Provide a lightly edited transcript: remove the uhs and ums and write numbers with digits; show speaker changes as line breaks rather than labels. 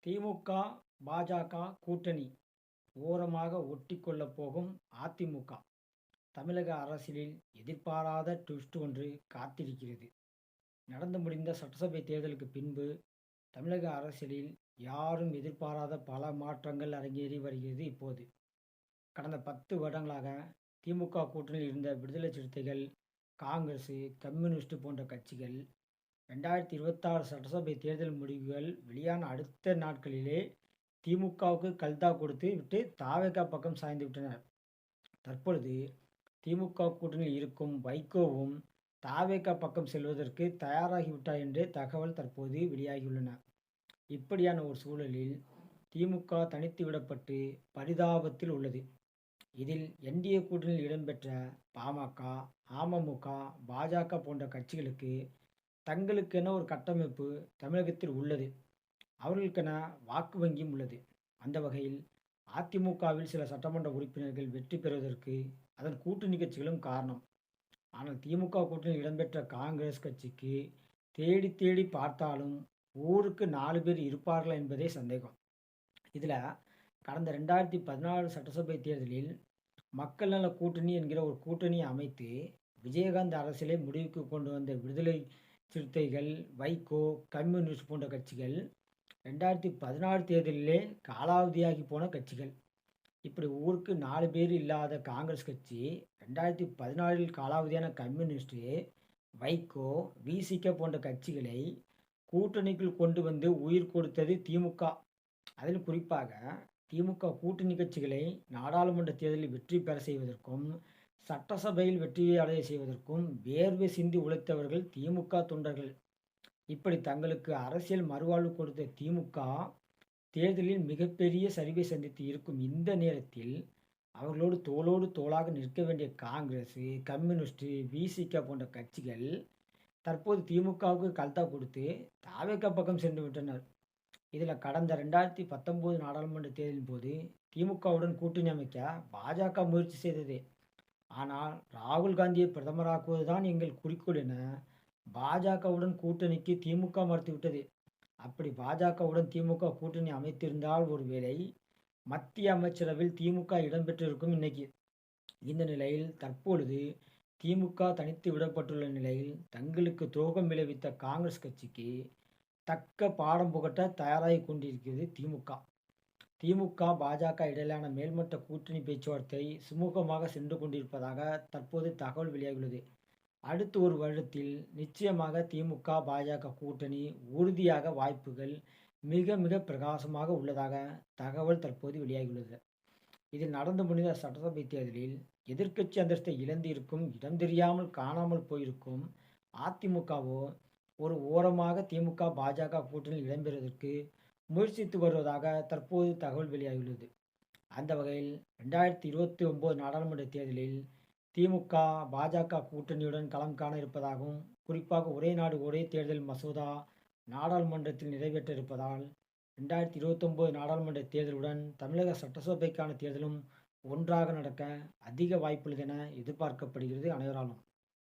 திமுக, பாஜக கூட்டணி ஓரமாக ஒட்டிக்கொள்ளப் போகும் அதிமுக. தமிழக அரசியலில் எதிர்பாராத ட்விஸ்ட் ஒன்று காத்திருக்கிறது. நடந்து முடிந்த சட்டசபை தேர்தலுக்கு பின்பு தமிழக அரசியலில் யாரும் எதிர்பாராத பல மாற்றங்கள் அரங்கேறி வருகிறது இப்போது. கடந்த 10 வருடங்களாக திமுக கூட்டணியில் இருந்த விடுதலை சிறுத்தைகள், காங்கிரஸ், கம்யூனிஸ்ட் போன்ற கட்சிகள் 2026 சட்டசபை தேர்தல் முடிவுகள் வெளியான அடுத்த நாட்களிலே திமுகவுக்கு கல்தா கொடுத்து விட்டு தாவேகா பக்கம் சாய்ந்து விட்டனர். தற்பொழுது திமுக கூட்டணியில் இருக்கும் வைகோவும் தாவேகா பக்கம் செல்வதற்கு தயாராகிவிட்டார் என்று தகவல் தற்போது வெளியாகியுள்ளன. இப்படியான ஒரு சூழலில் திமுக தனித்து விடப்பட்டு பரிதாபத்தில் உள்ளது. இதில் என்டிஏ கூட்டணியில் இடம்பெற்ற பாமக, அமமுக, பாஜக போன்ற கட்சிகளுக்கு தங்களுக்கென ஒரு கட்டமைப்பு தமிழகத்தில் உள்ளது. அவர்களுக்கென வாக்கு வங்கியும் உள்ளது. அந்த வகையில் அதிமுகவில் சில சட்டமன்ற உறுப்பினர்கள் வெற்றி பெறுவதற்கு அதன் கூட்டணி கட்சிகளும் காரணம். ஆனால் திமுக கூட்டணியில் இடம்பெற்ற காங்கிரஸ் கட்சிக்கு தேடி தேடி பார்த்தாலும் ஊருக்கு 4 பேர் இருப்பார்களா என்பதே சந்தேகம். இதில் கடந்த 2014 சட்டசபை தேர்தலில் மக்கள் நல கூட்டணி என்கிற ஒரு கூட்டணியை அமைத்து விஜயகாந்த் அரசியலை முடிவுக்கு கொண்டு வந்த விடுதலை சிறுத்தைகள், வைகோ, கம்யூனிஸ்ட் போன்ற கட்சிகள் 2016 தேர்தலிலே காலாவதியாகி போன கட்சிகள். இப்படி ஊருக்கு 4 பேர் இல்லாத காங்கிரஸ் கட்சி 2014 காலாவதியான கம்யூனிஸ்ட், வைகோ, விசிக போன்ற கட்சிகளை கூட்டணிக்குள் கொண்டு வந்து உயிர் கொடுத்தது திமுக. அதில் குறிப்பாக திமுக கூட்டணி கட்சிகளை நாடாளுமன்ற தேர்தலில் வெற்றி பெற செய்வதற்கும் சட்டசபையில் வெற்றியை அடைய செய்வதற்கும் வேர்வை சிந்தி உழைத்தவர்கள் திமுக தொண்டர்கள். இப்படி தங்களுக்கு அரசியல் மறுவாழ்வு கொடுத்த திமுக தேர்தலில் மிகப்பெரிய சரிவை சந்தித்து இருக்கும் இந்த நேரத்தில் அவர்களோடு தோளோடு தோளாக நிற்க வேண்டிய காங்கிரஸ், கம்யூனிஸ்ட், விசிக போன்ற கட்சிகள் தற்போது திமுகவுக்கு கல்தா கொடுத்து தாவேகா பக்கம் சென்று விட்டனர். இதில் கடந்த 2019 நாடாளுமன்ற தேர்தலின் போது திமுகவுடன் கூட்டணி அமைக்க பாஜக முயற்சி செய்தது. ஆனால் ராகுல் காந்தியை பிரதமராக்குவதுதான் எங்கள் குறிக்கோள் என பாஜகவுடன் கூட்டணிக்கு திமுக மறுத்துவிட்டது. அப்படி பாஜகவுடன் திமுக கூட்டணி அமைத்திருந்தால் ஒருவேளை மத்திய அமைச்சரவையில் திமுக இடம்பெற்றிருக்கும் இன்னைக்கு. இந்த நிலையில் தற்பொழுது திமுக தனித்து விடப்பட்டுள்ள நிலையில் தங்களுக்கு துரோகம் விளைவித்த காங்கிரஸ் கட்சிக்கு தக்க பாடம் புகட்ட தயாராகி கொண்டிருக்கிறது திமுக. திமுக, பாஜக இடையிலான மேல்மட்ட கூட்டணி பேச்சுவார்த்தை சுமூகமாக சென்று கொண்டிருப்பதாக தற்போது தகவல் வெளியாகியுள்ளது. அடுத்த ஒரு வருடத்தில் நிச்சயமாக திமுக, பாஜக கூட்டணி உறுதியாக வாய்ப்புகள் மிக மிக பிரகாசமாக உள்ளதாக தகவல் தற்போது வெளியாகியுள்ளது. இதில் நடந்து முடிந்த சட்டசபை தேர்தலில் எதிர்க்கட்சி அந்தஸ்தை இழந்து இருக்கும், இடம் தெரியாமல் காணாமல் போயிருக்கும் அதிமுகவோ ஒரு ஓரமாக திமுக, பாஜக கூட்டணியில் இடம்பெறுவதற்கு முயற்சித்து வருவதாக தற்போது தகவல் வெளியாகியுள்ளது. அந்த வகையில் 2029 நாடாளுமன்ற தேர்தலில் திமுக, பாஜக கூட்டணியுடன் களம் காண இருப்பதாகவும், குறிப்பாக ஒரே நாடு ஒரே தேர்தல் மசோதா நாடாளுமன்றத்தில் நிறைவேற்ற இருப்பதால் 2029 நாடாளுமன்ற தேர்தலுடன் தமிழக சட்டசபைக்கான தேர்தலும் ஒன்றாக நடக்க அதிக வாய்ப்புள்ளது என எதிர்பார்க்கப்படுகிறது அனைவராலும்.